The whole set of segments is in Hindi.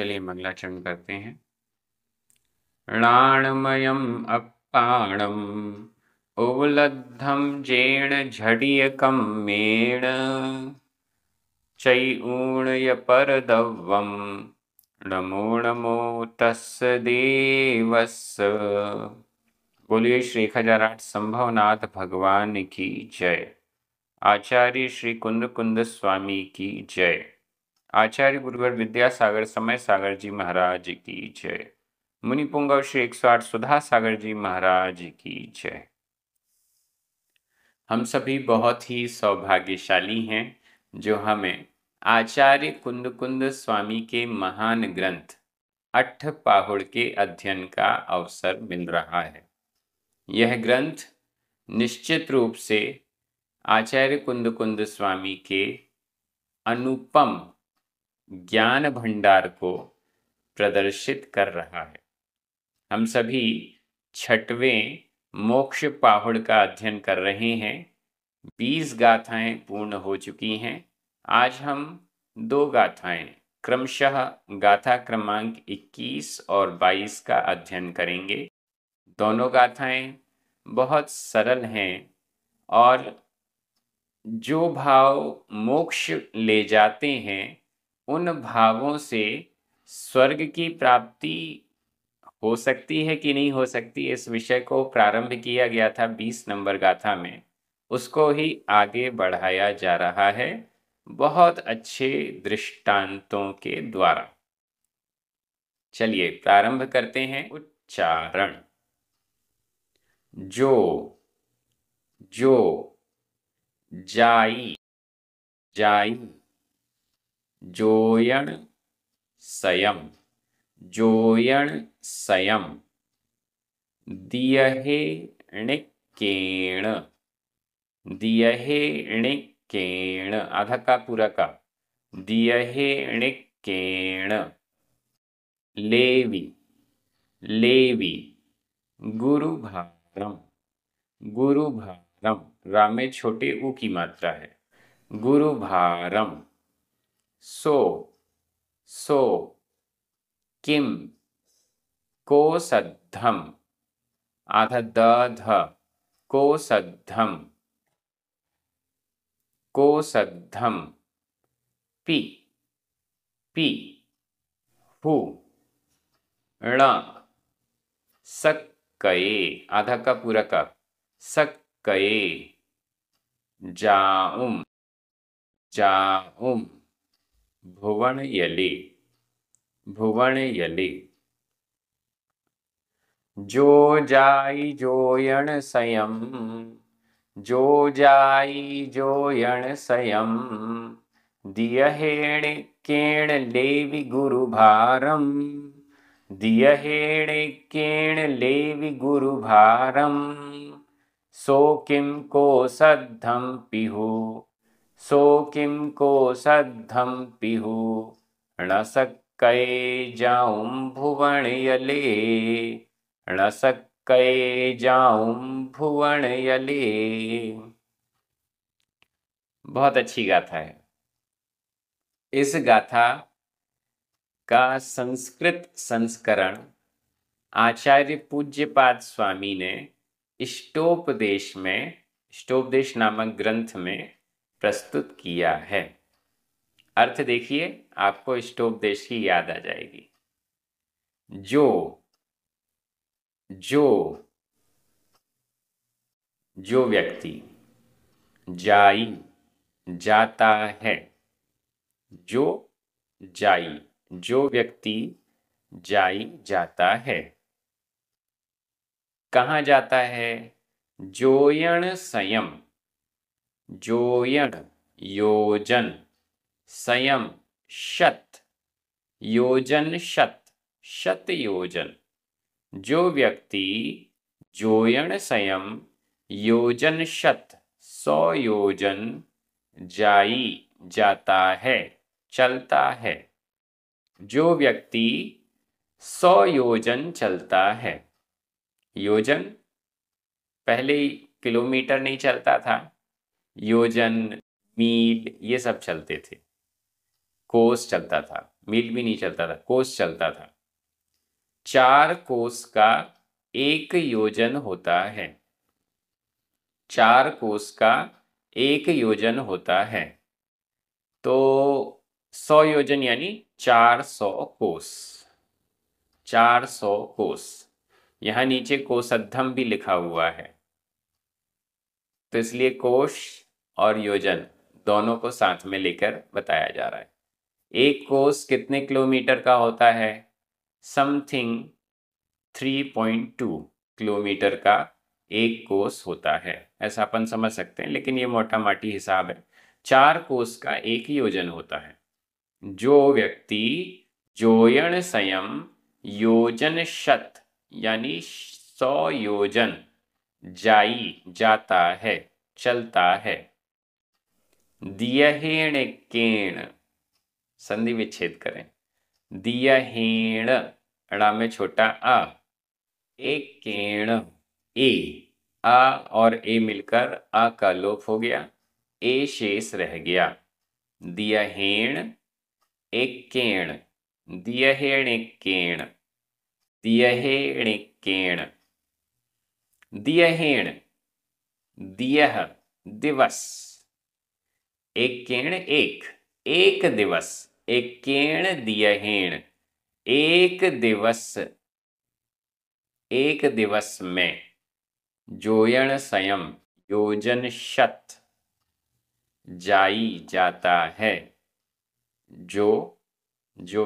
चलिए मंगलाचरण करते हैं। णाणमयम् अप्पाणम् उवलद्धं जेण झडियकं मेण चैऊणयपरदव्वं नमो नमो तस्य देवस्य। बोलिए श्री 1008 संभवनाथ भगवान की जय। आचार्य श्री कुंद कुंद स्वामी की जय। आचार्य गुरुवर विद्यासागर समय सागर जी महाराज की जय। मुनि पुंगव श्री 108 सुधा सागर जी महाराज की जय। हम सभी बहुत ही सौभाग्यशाली हैं जो हमें आचार्य कुंद कुंद स्वामी के महान ग्रंथ अट्ठपाहुड़ के अध्ययन का अवसर मिल रहा है। यह ग्रंथ निश्चित रूप से आचार्य कुंद कुंद स्वामी के अनुपम ज्ञान भंडार को प्रदर्शित कर रहा है। हम सभी 6वें मोक्ष पाहुड़ का अध्ययन कर रहे हैं। 20 गाथाएं पूर्ण हो चुकी हैं। आज हम 2 गाथाएं क्रमशः गाथा क्रमांक 21 और 22 का अध्ययन करेंगे। दोनों गाथाएं बहुत सरल हैं और जो भाव मोक्ष ले जाते हैं उन भावों से स्वर्ग की प्राप्ति हो सकती है कि नहीं हो सकती, इस विषय को प्रारंभ किया गया था 20 नंबर गाथा में, उसको ही आगे बढ़ाया जा रहा है बहुत अच्छे दृष्टांतों के द्वारा। चलिए प्रारंभ करते हैं। उच्चारण। जो जो जाई जाई जोयण सयम जोयण सयम दियहे णिक्केण दियहे णिक्केण आधा का पूरा का दियहे णिक्केण लेवी लेवी गुरुभारम गुरुभारम राम में छोटे ऊ की मात्रा है। गुरुभारम सो सो किम कोसद्धम आधा ध कोसद्धम कोसद्धम पी पी हु ण सक्कये आधा का पूरा का सक्कये जाउम जाउम भुवन यले भुवन यले जो जाई जोयण सयम जो जाई जोयण सयम दियहेण केण लेवि गुरुभारम दियहेण केण लेवि गुरुभारम सो किम को सद्धम पिहु सो किम को सद्धम पिहु ण सक्कये जाऊं भुवन यले ण सक्कये जाऊं भुवन यले। बहुत अच्छी गाथा है। इस गाथा का संस्कृत संस्करण आचार्य पूज्यपाद स्वामी ने इष्टोपदेश में इष्टोपदेश नामक ग्रंथ में प्रस्तुत किया है। अर्थ देखिए, आपको इष्टोपदेश की याद आ जाएगी। जो जो जो व्यक्ति जाई जाता है जो जाई जो व्यक्ति जाई जाता है। कहाँ जाता है? जोयण संयम जोयण योजन संयम शत योजन शत शत योजन। जो व्यक्ति जोयण संयम योजन शत 100 योजन जाई जाता है चलता है। जो व्यक्ति 100 योजन चलता है। योजन पहले किलोमीटर नहीं चलता था, योजन मील ये सब चलते थे, कोस चलता था। मील भी नहीं चलता था, कोस चलता था। 4 कोस का 1 योजन होता है। 4 कोस का 1 योजन होता है। तो 100 योजन यानी 400 कोस। 400 कोस। यहां नीचे कोसद्धम भी लिखा हुआ है, तो इसलिए कोश और योजन दोनों को साथ में लेकर बताया जा रहा है। एक कोस कितने किलोमीटर का होता है? समथिंग 3.2 किलोमीटर का एक कोस होता है, ऐसा अपन समझ सकते हैं, लेकिन ये मोटा माटी हिसाब है। 4 कोस का एक योजन होता है। जो व्यक्ति जोयण संयम योजन शत यानी 100 योजन जाई जाता है, चलता है। दियहेण केण, संधि विच्छेद करें। दियहेण, अड़ा में छोटा आ, एक केण, ए, आ और ए मिलकर आ का लोप हो गया, ए शेष रह गया। दियहेण एक केण, दियहेण एक केण, दियहेण एक केण। दियहेण, दियह दिवस, एक केण एक, एक दिवस, एक केण दियहेण, एक दिवस, एक दिवस में। जोयण संयम योजन शत जाई जाता है, जो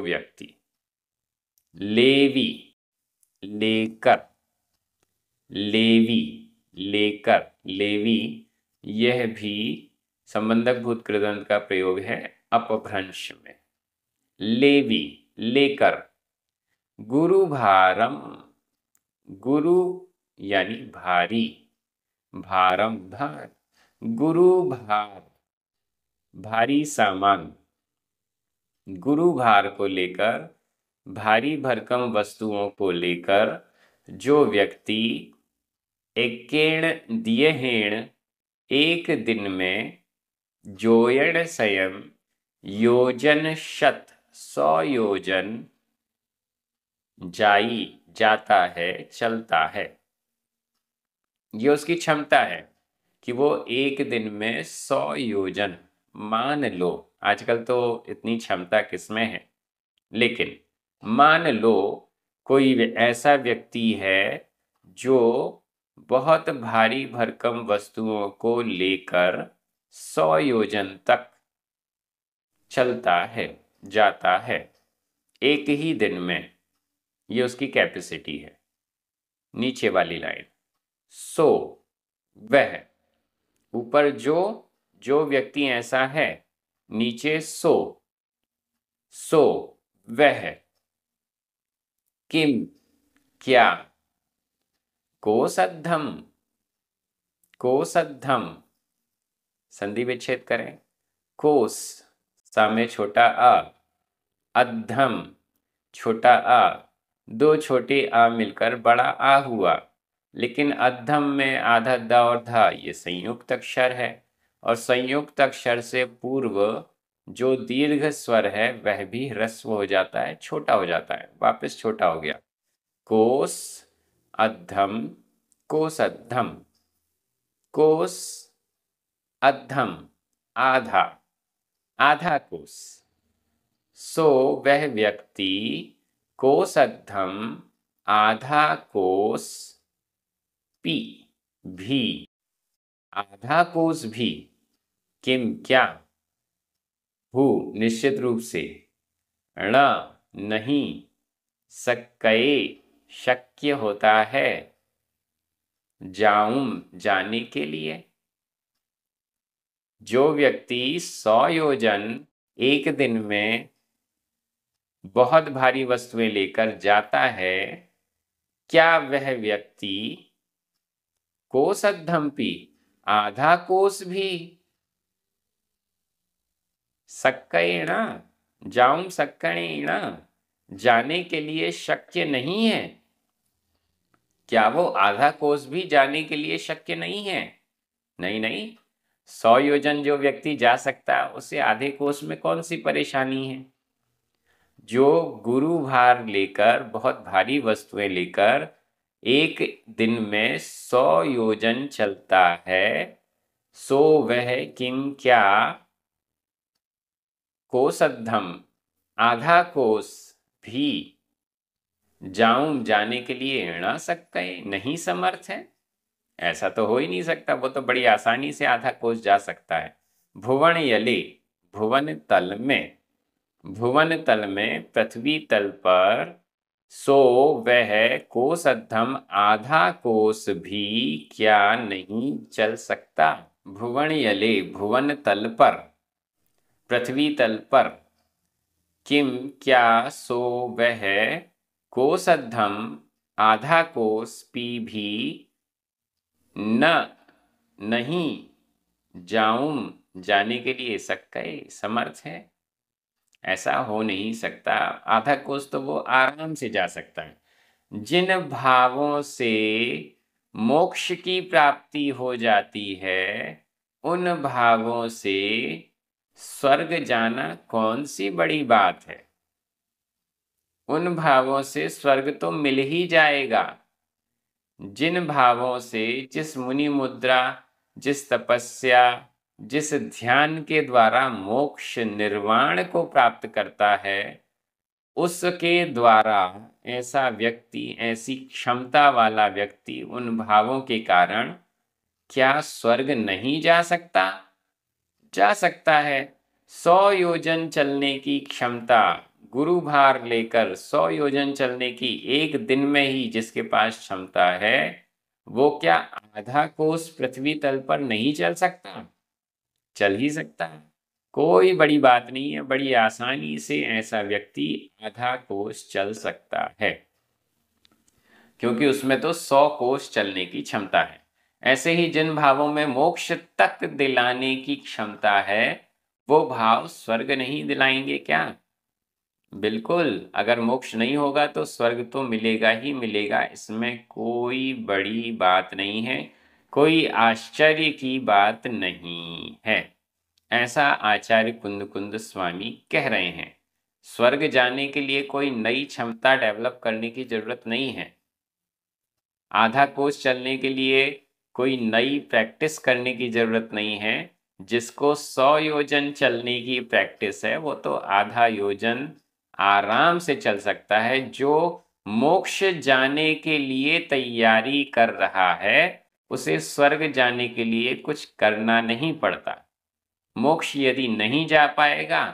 व्यक्ति। लेवी लेकर, लेवी लेकर, लेवी, यह भी संबंधक भूत कृदंत का प्रयोग है अपभ्रंश में। लेवी लेकर। गुरु भारम, गुरु यानी भारी, भारम भार, गुरु भार भारी सामान। गुरु भार को लेकर, भारी भरकम वस्तुओं को लेकर जो व्यक्ति एकेण दियहेण एक दिन में जोयण संयम योजन शत 100 योजन जाई जाता है, चलता है। ये उसकी क्षमता है कि वो एक दिन में 100 योजन, मान लो आजकल तो इतनी क्षमता किसमें है, लेकिन मान लो कोई ऐसा व्यक्ति है जो बहुत भारी भरकम वस्तुओं को लेकर 100 योजन तक चलता है, जाता है एक ही दिन में। ये उसकी कैपेसिटी है। नीचे वाली लाइन, सो वह, ऊपर जो व्यक्ति ऐसा है, नीचे सो वह, किम क्या, कोसद्धम, कोसद्धम, संधि विच्छेद करें। कोस, सा में छोटा आ, अद्धम, छोटा आ, दो छोटे आ मिलकर बड़ा आ हुआ, लेकिन अद्धम में आधा द और धा ये संयुक्त अक्षर है, और संयुक्त अक्षर से पूर्व जो दीर्घ स्वर है वह भी ह्रस्व हो जाता है, छोटा हो जाता है, वापस छोटा हो गया। कोस अद्धम, कोस अद्धम, कोस अद्धम, आधा, आधा कोस। सो वह व्यक्ति कोसद्धम आधा कोस पी भी, आधा कोस भी, किम क्या, भू निश्चित रूप से, ण नहीं, सक्कये शक्य होता है, जाऊं जाने के लिए। जो व्यक्ति 100 योजन एक दिन में बहुत भारी वस्तुएं लेकर जाता है, क्या वह व्यक्ति कोसद्धम्पि आधा कोस भी, सक्कयेण जाऊं सक्कयेण जाने के लिए शक्य नहीं है? क्या वो आधा कोस भी जाने के लिए शक्य नहीं है? नहीं नहीं, 100 योजन जो व्यक्ति जा सकता है उसे आधे कोस में कौन सी परेशानी है? जो गुरु भार लेकर, बहुत भारी वस्तुएं लेकर एक दिन में 100 योजन चलता है, सो वह किम क्या कोसद्धम, आधा कोस भी जाऊं जाने के लिए न सकते, नहीं समर्थ है। ऐसा तो हो ही नहीं सकता, वो तो बड़ी आसानी से आधा कोस जा सकता है। भुवन यले, भुवन तल में, भुवन तल में पृथ्वी तल पर, सो वह कोसद्धम, आधा कोस भी क्या नहीं चल सकता। भुवन यले, भुवन तल पर, पृथ्वी तल पर, किम क्या, सो वह कोसद्धम, आधा कोस पी भी न, नहीं जाऊं जाने के लिए सकते, समर्थ है। ऐसा हो नहीं सकता, आधा कोस तो वो आराम से जा सकता है। जिन भावों से मोक्ष की प्राप्ति हो जाती है, उन भावों से स्वर्ग जाना कौन सी बड़ी बात है। उन भावों से स्वर्ग तो मिल ही जाएगा। जिन भावों से, जिस मुनि मुद्रा, जिस तपस्या, जिस ध्यान के द्वारा मोक्ष निर्वाण को प्राप्त करता है, उसके द्वारा ऐसा व्यक्ति, ऐसी क्षमता वाला व्यक्ति उन भावों के कारण क्या स्वर्ग नहीं जा सकता? जा सकता है। 100 योजन चलने की क्षमता, गुरु भार लेकर 100 योजन चलने की एक दिन में ही जिसके पास क्षमता है, वो क्या आधा कोस पृथ्वी तल पर नहीं चल सकता? चल ही सकता है। कोई बड़ी बात नहीं है, बड़ी आसानी से ऐसा व्यक्ति आधा कोस चल सकता है, क्योंकि उसमें तो 100 कोस चलने की क्षमता है। ऐसे ही जिन भावों में मोक्ष तक दिलाने की क्षमता है, वो भाव स्वर्ग नहीं दिलाएंगे क्या? बिल्कुल। अगर मोक्ष नहीं होगा तो स्वर्ग तो मिलेगा ही मिलेगा, इसमें कोई बड़ी बात नहीं है, कोई आश्चर्य की बात नहीं है। ऐसा आचार्य कुंद कुंद स्वामी कह रहे हैं। स्वर्ग जाने के लिए कोई नई क्षमता डेवलप करने की जरूरत नहीं है। आधा कोस चलने के लिए कोई नई प्रैक्टिस करने की जरूरत नहीं है। जिसको 100 योजन चलने की प्रैक्टिस है, वो तो आधा योजन आराम से चल सकता है। जो मोक्ष जाने के लिए तैयारी कर रहा है, उसे स्वर्ग जाने के लिए कुछ करना नहीं पड़ता। मोक्ष यदि नहीं जा पाएगा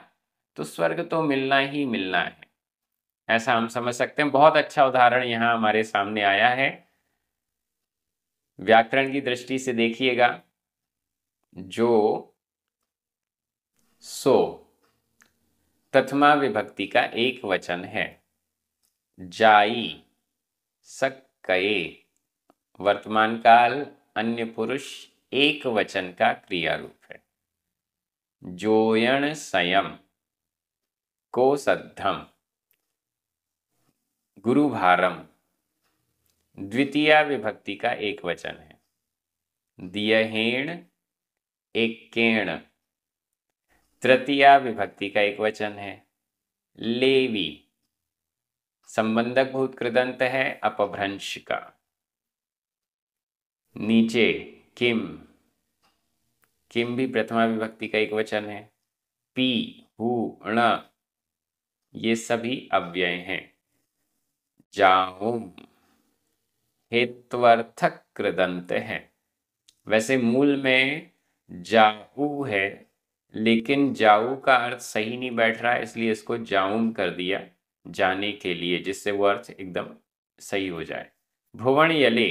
तो स्वर्ग तो मिलना ही मिलना है, ऐसा हम समझ सकते हैं। बहुत अच्छा उदाहरण यहाँ हमारे सामने आया है। व्याकरण की दृष्टि से देखिएगा, जो, सो प्रथमा विभक्ति का एक वचन है। जाई, सक्कये वर्तमान काल अन्य पुरुष एक वचन का क्रिया रूप है। जोयण संयम, कोसद्धम गुरु भारम द्वितीया विभक्ति का एक वचन है। दियहेण एकेण तृतीया विभक्ति का एक वचन है। लेवी संबंधक भूत कृदंत है, अपभ्रंश का। नीचे किम, किम भी प्रथमा विभक्ति का एक वचन है। पी, हु, ण ये सभी अव्यय हैं। जाऊं हेत्वर्थक कृदंत है। वैसे मूल में जाऊ है, लेकिन जाऊ का अर्थ सही नहीं बैठ रहा है, इसलिए इसको जाऊं कर दिया, जाने के लिए, जिससे वो अर्थ एकदम सही हो जाए। भुवन यले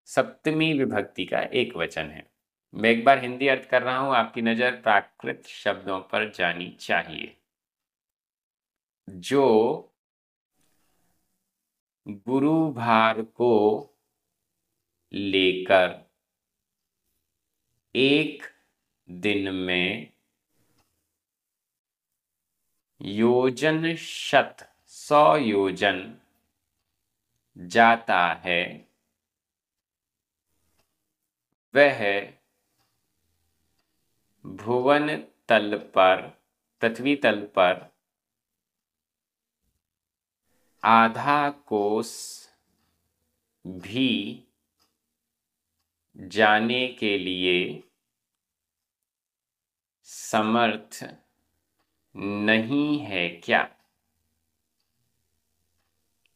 सप्तमी विभक्ति का एक वचन है। मैं एक बार हिंदी अर्थ कर रहा हूं, आपकी नजर प्राकृत शब्दों पर जानी चाहिए। जो गुरु भार को लेकर एक दिन में योजन शत 100 योजन जाता है, वह भुवन तल पर, पृथ्वी तल पर आधा कोस भी जाने के लिए समर्थ नहीं है क्या?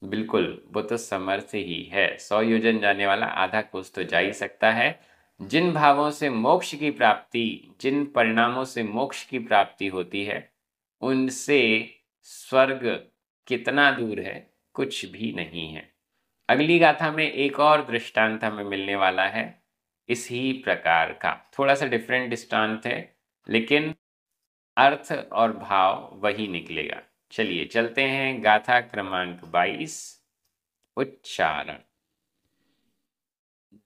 बिल्कुल, वो तो समर्थ ही है। 100 योजन जाने वाला आधा कोस तो जा ही सकता है। जिन भावों से मोक्ष की प्राप्ति, जिन परिणामों से मोक्ष की प्राप्ति होती है, उनसे स्वर्ग कितना दूर है? कुछ भी नहीं है। अगली गाथा में एक और दृष्टांत हमें मिलने वाला है इसी प्रकार का। थोड़ा सा डिफरेंट दृष्टांत है, लेकिन अर्थ और भाव वही निकलेगा। चलिए चलते हैं गाथा क्रमांक 22। उच्चारण।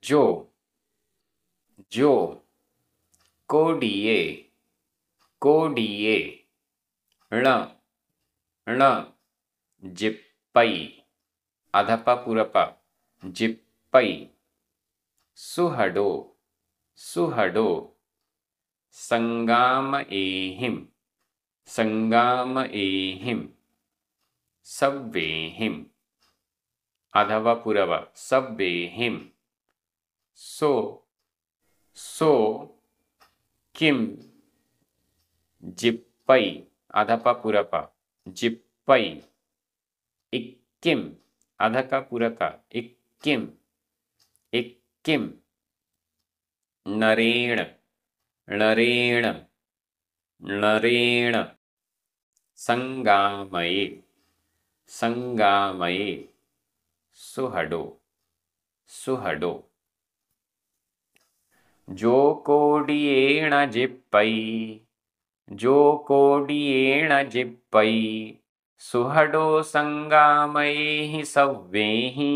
जो जो कोडिये कोडिये ण ण जिप्पै अधप पुरप जिप्पै सुहडो सुहडो संगाम एहिम संगाम एहिम सव्वेहिम अधव पुरव सव्वेहिम सो सो किम जिप्पै अधप पुरप जिप्पै इक्किम अधक पुरक इक्किम इक्किम नरेण नरेण नरेण संगामये संगामये सुहडो सुहडो जो कोडियेण जिप्पै जो कोडियेण जिप्पै सुहडो संगामयेहि सव्वेहि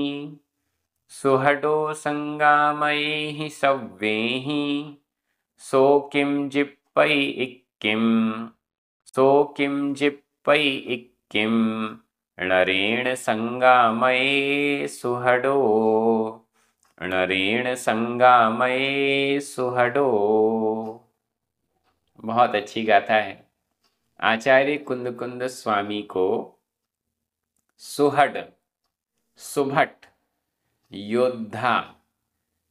सुहडो संगामयेहि सव्वेहि सो किं जिप्पै इक्किं सो किं जिप्पै इक्किं नरेण संगामये सुहडो नरेण संगामये सुहडो। बहुत अच्छी गाथा है। आचार्य कुंद स्वामी को सुहड सुभट योद्धा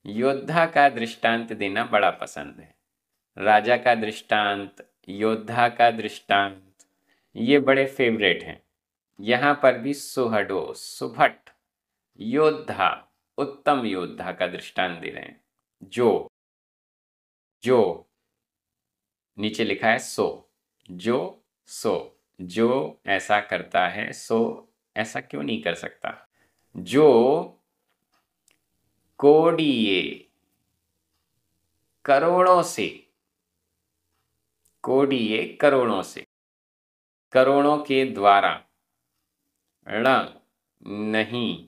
योद्धा का दृष्टांत देना बड़ा पसंद है। राजा का दृष्टांत, योद्धा का दृष्टांत, ये बड़े फेवरेट हैं। यहाँ पर भी सुहडो सुभट योद्धा, उत्तम योद्धा का दृष्टांत दे रहे हैं। जो जो नीचे लिखा है सो, जो सो, जो ऐसा करता है सो ऐसा क्यों नहीं कर सकता। जो कोडिये करोड़ों से, कोडिये करोड़ों से, करोड़ों के द्वारा, ण नहीं,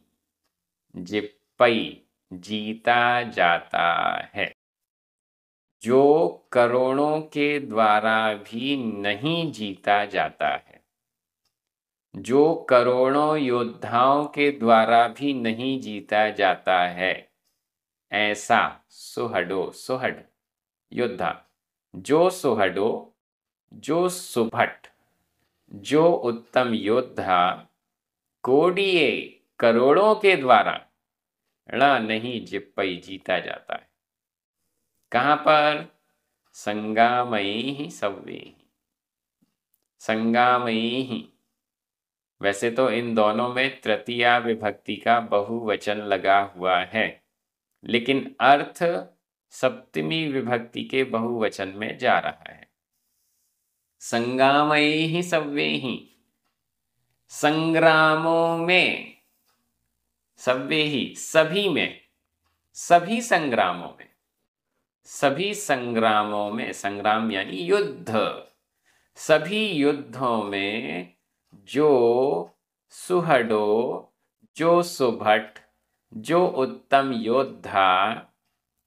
जिप्पै जीता जाता है। जो करोड़ों के द्वारा भी नहीं जीता जाता है, जो करोड़ों योद्धाओं के द्वारा भी नहीं जीता जाता है, ऐसा सुहडो सुहड योद्धा, जो सुहडो जो सुभट जो उत्तम योद्धा, कोडिये करोड़ों के द्वारा, ण नहीं जिप्पै जीता जाता है। कहाँ पर? संगामयी ही सव्वे, संगामयी ही। वैसे तो इन दोनों में तृतीया विभक्ति का बहुवचन लगा हुआ है, लेकिन अर्थ सप्तमी विभक्ति के बहुवचन में जा रहा है। संगामयी ही सव्वे ही, संग्रामों में, सव्वे ही सभी में, सभी संग्रामों में, सभी संग्रामों में, संग्राम यानी युद्ध, सभी युद्धों में जो सुहडो जो सुभट जो उत्तम योद्धा,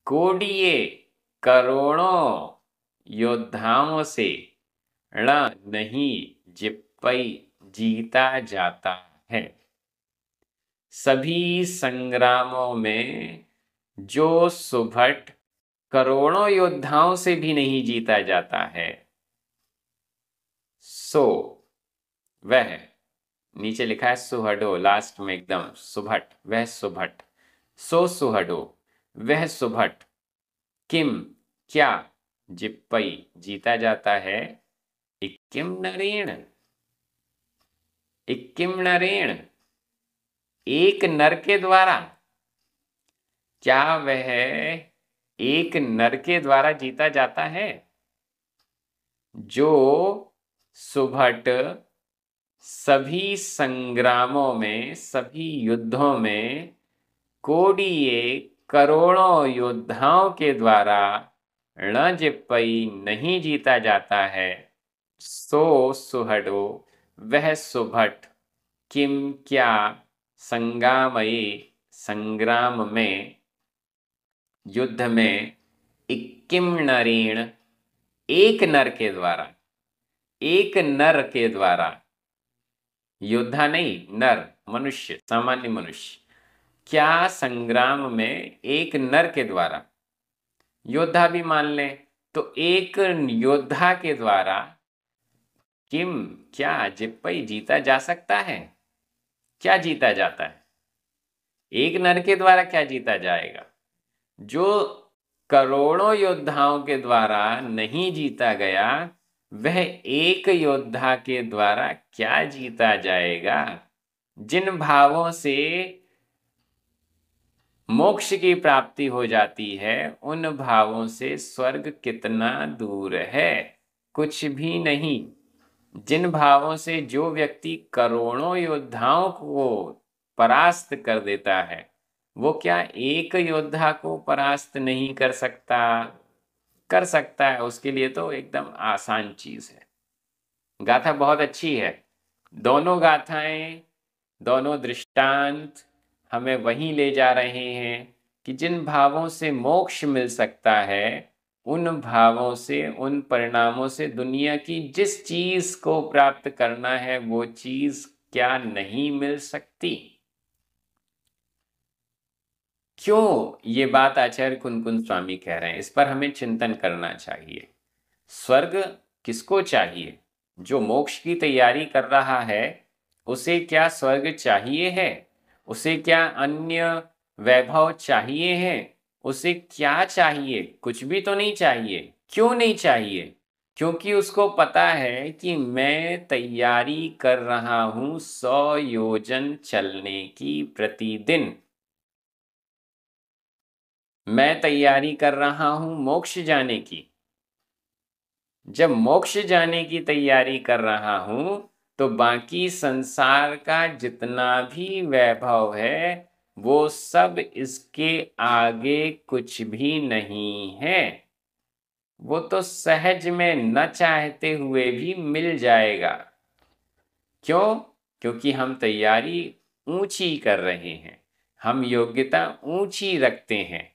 कोडिये करोड़ों योद्धाओं से, ण नहीं जिप्पै जीता जाता है। सभी संग्रामों में जो सुभट करोड़ों योद्धाओं से भी नहीं जीता जाता है, सो वह नीचे लिखा है सुहडो, लास्ट में एकदम सुभट, वह सुभट। सो सुहडो, वह सुभट। किम, क्या। जिप्पई, जीता जाता है। इक्किम नरेण, इक्किम नरेण, एक नर के द्वारा। क्या वह एक नर के द्वारा जीता जाता है? जो सुभट सभी संग्रामों में, सभी युद्धों में कोडिये करोड़ों योद्धाओं के द्वारा रणजिप्पई नहीं जीता जाता है, सो सुहडो, वह सुभट। किम, क्या। संगामयी, संग्राम में, युद्ध में। इक्किम नरेण, एक नर के द्वारा, एक नर के द्वारा। योद्धा नहीं, नर, मनुष्य, सामान्य मनुष्य। क्या संग्राम में एक नर के द्वारा, योद्धा भी मान ले तो एक योद्धा के द्वारा। किम, क्या। जिप्पई, जीता जा सकता है। क्या जीता जाता है? एक नर के द्वारा क्या जीता जाएगा? जो करोड़ों योद्धाओं के द्वारा नहीं जीता गया, वह एक योद्धा के द्वारा क्या जीता जाएगा? जिन भावों से मोक्ष की प्राप्ति हो जाती है, उन भावों से स्वर्ग कितना दूर है? कुछ भी नहीं। जिन भावों से जो व्यक्ति करोड़ों योद्धाओं को परास्त कर देता है, वो क्या एक योद्धा को परास्त नहीं कर सकता? कर सकता है। उसके लिए तो एकदम आसान चीज है। गाथा बहुत अच्छी है। दोनों गाथाएं, दोनों दृष्टांत हमें वहीं ले जा रहे हैं कि जिन भावों से मोक्ष मिल सकता है, उन भावों से, उन परिणामों से दुनिया की जिस चीज को प्राप्त करना है, वो चीज क्या नहीं मिल सकती? क्यों ये बात आचार्य कुनकुन स्वामी कह रहे हैं, इस पर हमें चिंतन करना चाहिए। स्वर्ग किसको चाहिए? जो मोक्ष की तैयारी कर रहा है, उसे क्या स्वर्ग चाहिए है? उसे क्या अन्य वैभव चाहिए है? उसे क्या चाहिए? कुछ भी तो नहीं चाहिए। क्यों नहीं चाहिए? क्योंकि उसको पता है कि मैं तैयारी कर रहा हूं 100 योजन चलने की प्रतिदिन। मैं तैयारी कर रहा हूं मोक्ष जाने की। जब मोक्ष जाने की तैयारी कर रहा हूं, तो बाकी संसार का जितना भी वैभव है, वो सब इसके आगे कुछ भी नहीं है। वो तो सहज में न चाहते हुए भी मिल जाएगा। क्यों? क्योंकि हम तैयारी ऊंची कर रहे हैं, हम योग्यता ऊंची रखते हैं।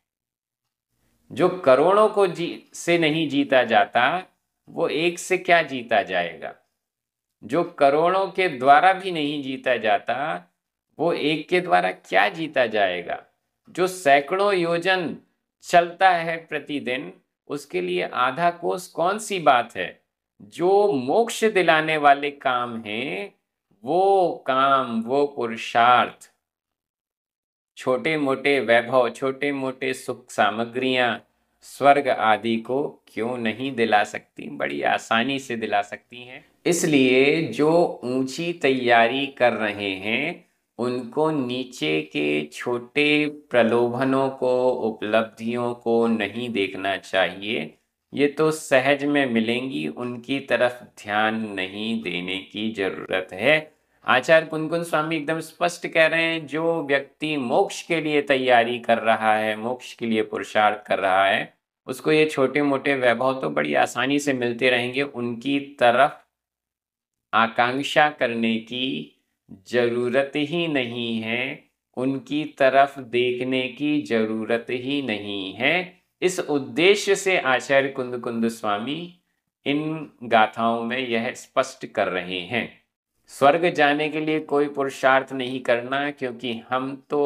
जो करोड़ों को से नहीं जीता जाता, वो एक से क्या जीता जाएगा? जो करोड़ों के द्वारा भी नहीं जीता जाता, वो एक के द्वारा क्या जीता जाएगा? जो सैकड़ों योजन चलता है प्रतिदिन, उसके लिए आधा कोस कौन सी बात है? जो मोक्ष दिलाने वाले काम हैं, वो काम, वो पुरुषार्थ, छोटे मोटे वैभव, छोटे मोटे सुख सामग्रियां स्वर्ग आदि को क्यों नहीं दिला सकती? बड़ी आसानी से दिला सकती हैं। इसलिए जो ऊंची तैयारी कर रहे हैं, उनको नीचे के छोटे प्रलोभनों को, उपलब्धियों को नहीं देखना चाहिए। ये तो सहज में मिलेंगी, उनकी तरफ ध्यान नहीं देने की जरूरत है। आचार्य कुनकुन स्वामी एकदम स्पष्ट कह रहे हैं, जो व्यक्ति मोक्ष के लिए तैयारी कर रहा है, मोक्ष के लिए पुरुषार्थ कर रहा है, उसको ये छोटे मोटे वैभव तो बड़ी आसानी से मिलते रहेंगे। उनकी तरफ आकांक्षा करने की जरूरत ही नहीं है, उनकी तरफ देखने की जरूरत ही नहीं है। इस उद्देश्य से आचार्य कुंद स्वामी इन गाथाओं में यह स्पष्ट कर रहे हैं। स्वर्ग जाने के लिए कोई पुरुषार्थ नहीं करना, क्योंकि हम तो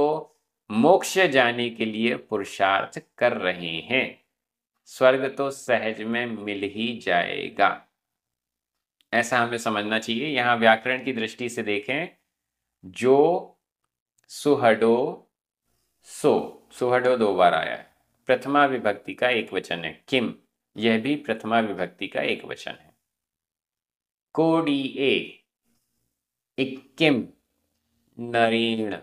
मोक्ष जाने के लिए पुरुषार्थ कर रहे हैं। स्वर्ग तो सहज में मिल ही जाएगा, ऐसा हमें समझना चाहिए। यहाँ व्याकरण की दृष्टि से देखें जो, सुहडो, सो। सुहडो 2 बार आया है। प्रथमा विभक्ति का एक वचन है। किम, यह भी प्रथमा विभक्ति का एक वचन है। कोडिए, इक्किम, नरेण,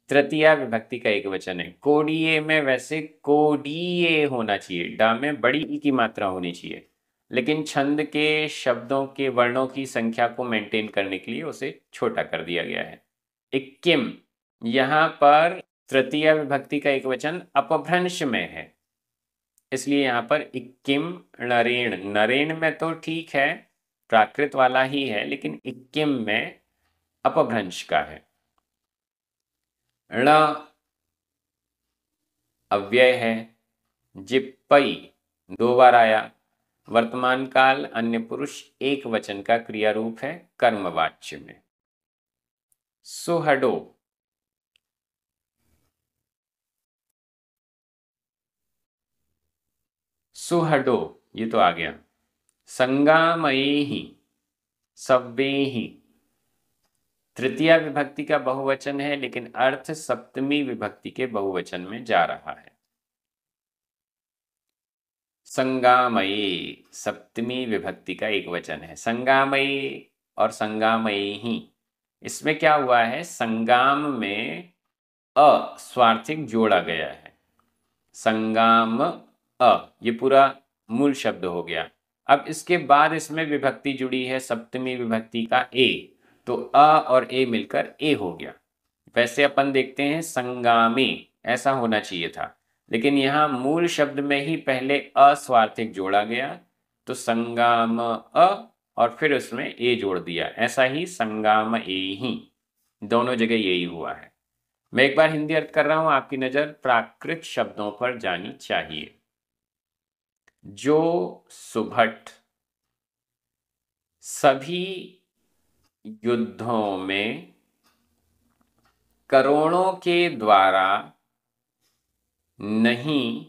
तृतीया विभक्ति का एक वचन है। कोडिए में वैसे कोडिए होना चाहिए, डा में बड़ी ई की मात्रा होनी चाहिए, लेकिन छंद के शब्दों के वर्णों की संख्या को मेंटेन करने के लिए उसे छोटा कर दिया गया है। इक्किम, यहाँ पर तृतीया विभक्ति का एक वचन अपभ्रंश में है, इसलिए यहाँ पर इक्किम नरेण। नरेण में तो ठीक है, प्राकृत वाला ही है, लेकिन इक्किम में अपभ्रंश का है। ण अव्यय है। जिप्पई 2 बार आया। वर्तमान काल अन्य पुरुष एक वचन का क्रिया रूप है कर्मवाच्य में। सुहडो, सुहडो ये तो आ गया। संगामयेहि, सव्येहि, तृतीया विभक्ति का बहुवचन है, लेकिन अर्थ सप्तमी विभक्ति के बहुवचन में जा रहा है। संगामयी सप्तमी विभक्ति का एक वचन है। संगामयी और संगामयी, इसमें क्या हुआ है, संगाम में अ स्वार्थिक जोड़ा गया है। संगाम अ, ये पूरा मूल शब्द हो गया। अब इसके बाद इसमें विभक्ति जुड़ी है सप्तमी विभक्ति का ए, तो अ और ए मिलकर ए हो गया। वैसे अपन देखते हैं संगामी ऐसा होना चाहिए था, लेकिन यहाँ मूल शब्द में ही पहले अस्वार्थिक जोड़ा गया, तो संगाम अ और फिर उसमें ए जोड़ दिया। ऐसा ही संगाम ए ही, दोनों जगह यही हुआ है। मैं एक बार हिंदी अर्थ कर रहा हूं, आपकी नजर प्राकृत शब्दों पर जानी चाहिए। जो सुभट सभी युद्धों में करोड़ों के द्वारा नहीं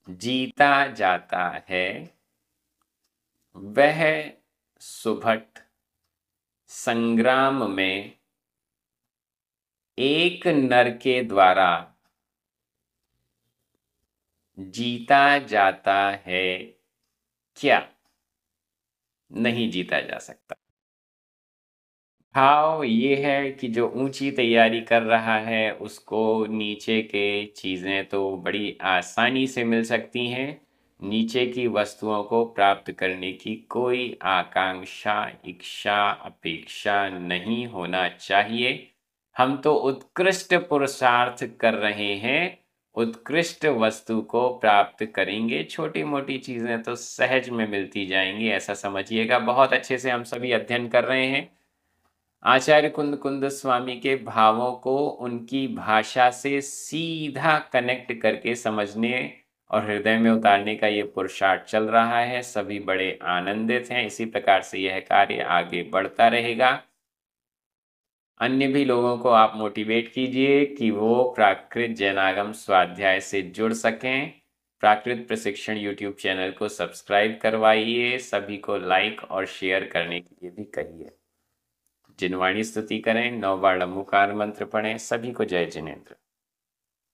जीता जाता है, वह सुभट संग्राम में एक नर के द्वारा जीता जाता है क्या? नहीं जीता जा सकता। भाव ये है कि जो ऊंची तैयारी कर रहा है उसको नीचे के चीज़ें तो बड़ी आसानी से मिल सकती हैं। नीचे की वस्तुओं को प्राप्त करने की कोई आकांक्षा, इच्छा, अपेक्षा नहीं होना चाहिए। हम तो उत्कृष्ट पुरुषार्थ कर रहे हैं, उत्कृष्ट वस्तु को प्राप्त करेंगे। छोटी मोटी चीज़ें तो सहज में मिलती जाएंगी, ऐसा समझिएगा। बहुत अच्छे से हम सभी अध्ययन कर रहे हैं। आचार्य कुंद कुंद स्वामी के भावों को उनकी भाषा से सीधा कनेक्ट करके समझने और हृदय में उतारने का ये पुरुषार्थ चल रहा है। सभी बड़े आनंदित हैं। इसी प्रकार से यह कार्य आगे बढ़ता रहेगा। अन्य भी लोगों को आप मोटिवेट कीजिए कि वो प्राकृत जैनागम स्वाध्याय से जुड़ सकें। प्राकृत प्रशिक्षण यूट्यूब चैनल को सब्सक्राइब करवाइए। सभी को लाइक और शेयर करने के लिए भी कहिए। जिनवाणी स्तुति करें, 9 बार लंबुकार मंत्र पढ़ें। सभी को जय जिनेंद्र।